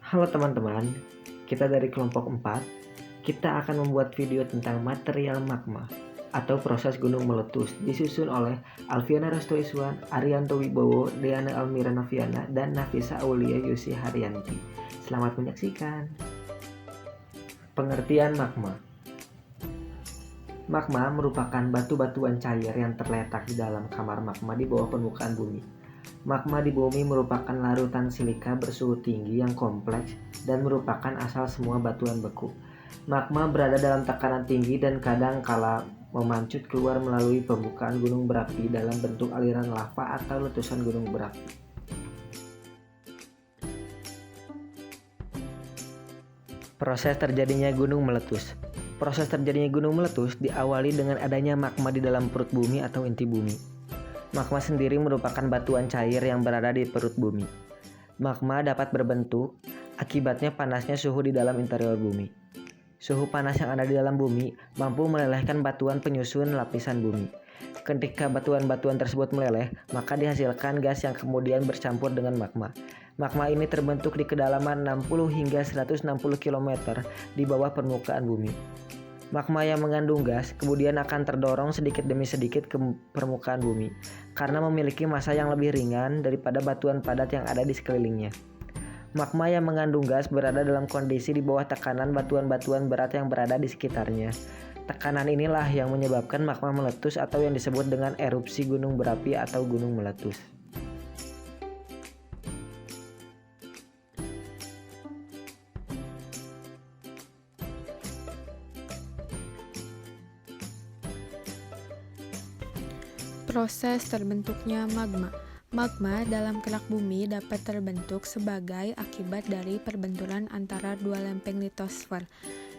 Halo teman-teman, kita dari kelompok 4. Kita akan membuat video tentang material magma atau proses gunung meletus, disusun oleh Alfiana Resto Iswan, Arianto Wibowo, Deana Almira Noviana, dan Nafisa Aulia Yusi Haryanti. Selamat menyaksikan. Pengertian magma. Magma merupakan batu-batuan cair yang terletak di dalam kamar magma di bawah permukaan bumi. Magma di bumi merupakan larutan silika bersuhu tinggi yang kompleks dan merupakan asal semua batuan beku. Magma berada dalam tekanan tinggi dan kadang kala memancut keluar melalui permukaan gunung berapi dalam bentuk aliran lava atau letusan gunung berapi. Proses terjadinya gunung meletus. Proses terjadinya gunung meletus diawali dengan adanya magma di dalam perut bumi atau inti bumi. Magma sendiri merupakan batuan cair yang berada di perut bumi. Magma dapat berbentuk akibatnya panasnya suhu di dalam interior bumi. Suhu panas yang ada di dalam bumi mampu melelehkan batuan penyusun lapisan bumi. Ketika batuan-batuan tersebut meleleh, maka dihasilkan gas yang kemudian bercampur dengan magma. Magma ini terbentuk di kedalaman 60 hingga 160 km di bawah permukaan bumi. Magma yang mengandung gas kemudian akan terdorong sedikit demi sedikit ke permukaan bumi karena memiliki massa yang lebih ringan daripada batuan padat yang ada di sekelilingnya. Magma yang mengandung gas berada dalam kondisi di bawah tekanan batuan-batuan berat yang berada di sekitarnya. Tekanan inilah yang menyebabkan magma meletus atau yang disebut dengan erupsi gunung berapi atau gunung meletus. Proses terbentuknya magma. Magma dalam kerak bumi dapat terbentuk sebagai akibat dari perbenturan antara dua lempeng litosfer,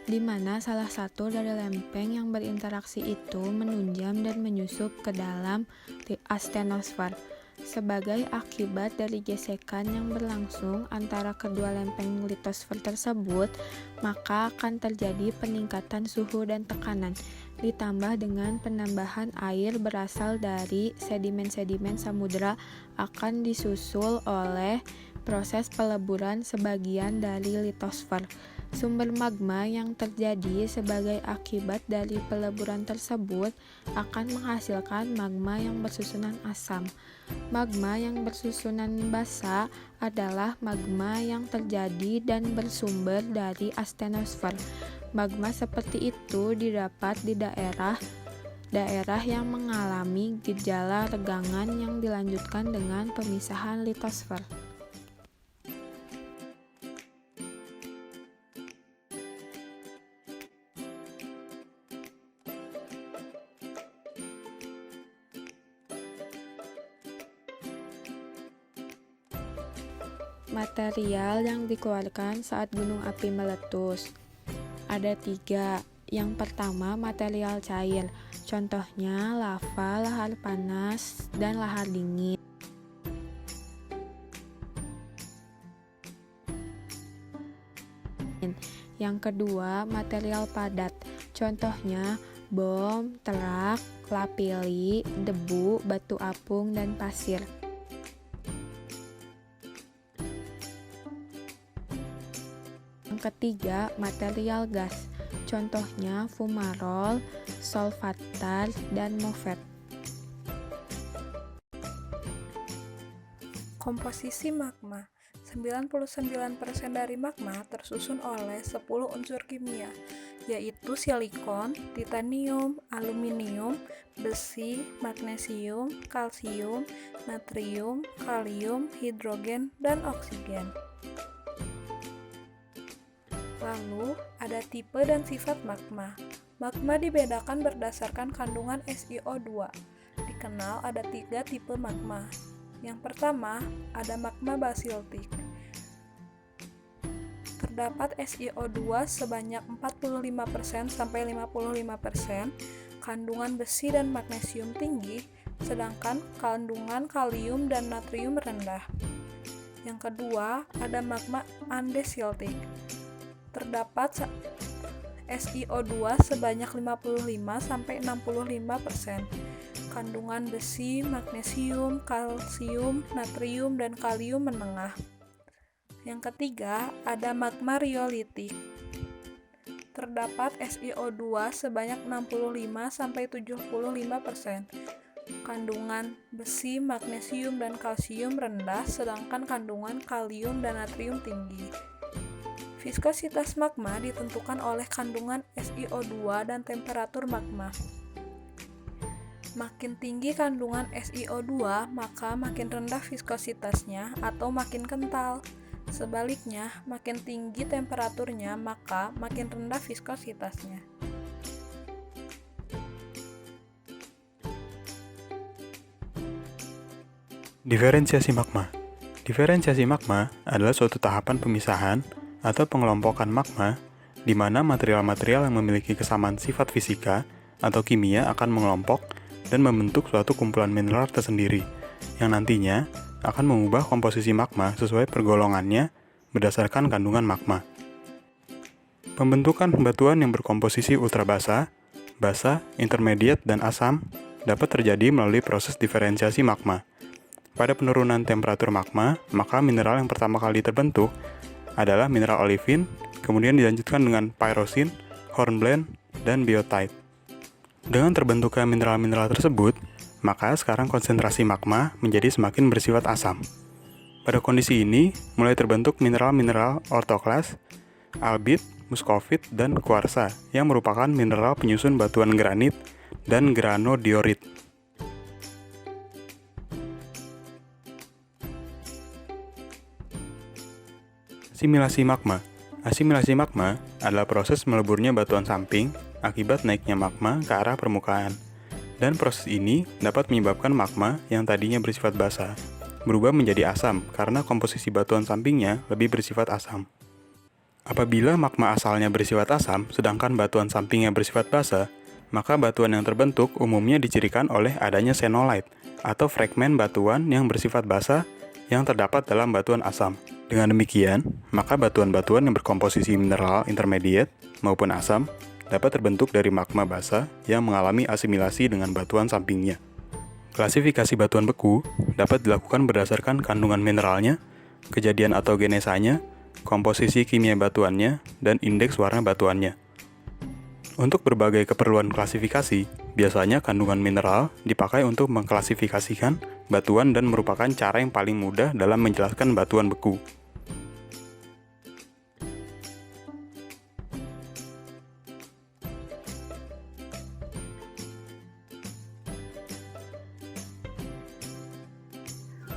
di mana salah satu dari lempeng yang berinteraksi itu menunjam dan menyusup ke dalam astenosfer. Sebagai akibat dari gesekan yang berlangsung antara kedua lempeng litosfer tersebut, maka akan terjadi peningkatan suhu dan tekanan, ditambah dengan penambahan air berasal dari sedimen-sedimen samudera akan disusul oleh proses peleburan sebagian dari litosfer. Sumber magma yang terjadi sebagai akibat dari peleburan tersebut akan menghasilkan magma yang bersusunan asam. Magma yang bersusunan basa adalah magma yang terjadi dan bersumber dari astenosfer. Magma seperti itu didapat di daerah yang mengalami gejala regangan yang dilanjutkan dengan pemisahan litosfer. Material yang dikeluarkan saat gunung api meletus ada 3. Yang pertama, material cair, contohnya lava, lahar panas, dan lahar dingin. Yang kedua, material padat, contohnya bom, terak, lapili, debu, batu apung, dan pasir. Yang ketiga, material gas, contohnya fumarol, solvatar, dan movet. Komposisi magma. 99% dari magma tersusun oleh 10 unsur kimia, yaitu silikon, titanium, aluminium, besi, magnesium, kalsium, natrium, kalium, hidrogen, dan oksigen. Lalu, ada tipe dan sifat magma. Magma dibedakan berdasarkan kandungan SiO2. Dikenal ada 3 tipe magma. Yang pertama, ada magma basaltik. Terdapat SiO2 sebanyak 45% sampai 55%, kandungan besi dan magnesium tinggi, sedangkan kandungan kalium dan natrium rendah. Yang kedua, ada magma andesiltik. Terdapat SiO2 sebanyak 55 sampai 65%. Kandungan besi, magnesium, kalsium, natrium, dan kalium menengah. Yang ketiga, ada magma riolitik. Terdapat SiO2 sebanyak 65-75%. Kandungan besi, magnesium, dan kalsium rendah, sedangkan kandungan kalium dan natrium tinggi. Viskositas magma ditentukan oleh kandungan SiO2 dan temperatur magma. Makin tinggi kandungan SiO2, maka makin rendah viskositasnya atau makin kental. Sebaliknya, makin tinggi temperaturnya, maka makin rendah viskositasnya. Diferensiasi magma. Diferensiasi magma adalah suatu tahapan pemisahan atau pengelompokan magma di mana material-material yang memiliki kesamaan sifat fisika atau kimia akan mengelompok dan membentuk suatu kumpulan mineral tersendiri yang nantinya akan mengubah komposisi magma sesuai pergolongannya berdasarkan kandungan magma. Pembentukan batuan yang berkomposisi ultrabasa, basa, intermediate, dan asam dapat terjadi melalui proses diferensiasi magma. Pada penurunan temperatur magma, maka mineral yang pertama kali terbentuk adalah mineral olivin, kemudian dilanjutkan dengan pyroxene, hornblende, dan biotite. Dengan terbentuknya mineral-mineral tersebut, maka sekarang konsentrasi magma menjadi semakin bersifat asam. Pada kondisi ini, mulai terbentuk mineral-mineral orthoklas, albit, muskovit, dan kuarsa yang merupakan mineral penyusun batuan granit dan granodiorit. Asimilasi magma. Asimilasi magma adalah proses meleburnya batuan samping akibat naiknya magma ke arah permukaan. Dan proses ini dapat menyebabkan magma yang tadinya bersifat basa berubah menjadi asam karena komposisi batuan sampingnya lebih bersifat asam. Apabila magma asalnya bersifat asam sedangkan batuan sampingnya bersifat basa, maka batuan yang terbentuk umumnya dicirikan oleh adanya xenolite atau fragmen batuan yang bersifat basa yang terdapat dalam batuan asam. Dengan demikian, maka batuan-batuan yang berkomposisi mineral intermediate maupun asam dapat terbentuk dari magma basa yang mengalami asimilasi dengan batuan sampingnya. Klasifikasi batuan beku dapat dilakukan berdasarkan kandungan mineralnya, kejadian atau genesanya, komposisi kimia batuannya, dan indeks warna batuannya. Untuk berbagai keperluan klasifikasi, biasanya kandungan mineral dipakai untuk mengklasifikasikan batuan dan merupakan cara yang paling mudah dalam menjelaskan batuan beku.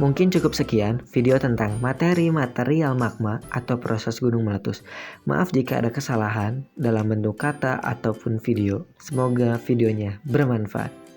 Mungkin cukup sekian video tentang materi-material magma atau proses gunung meletus. Maaf jika ada kesalahan dalam bentuk kata ataupun video. Semoga videonya bermanfaat.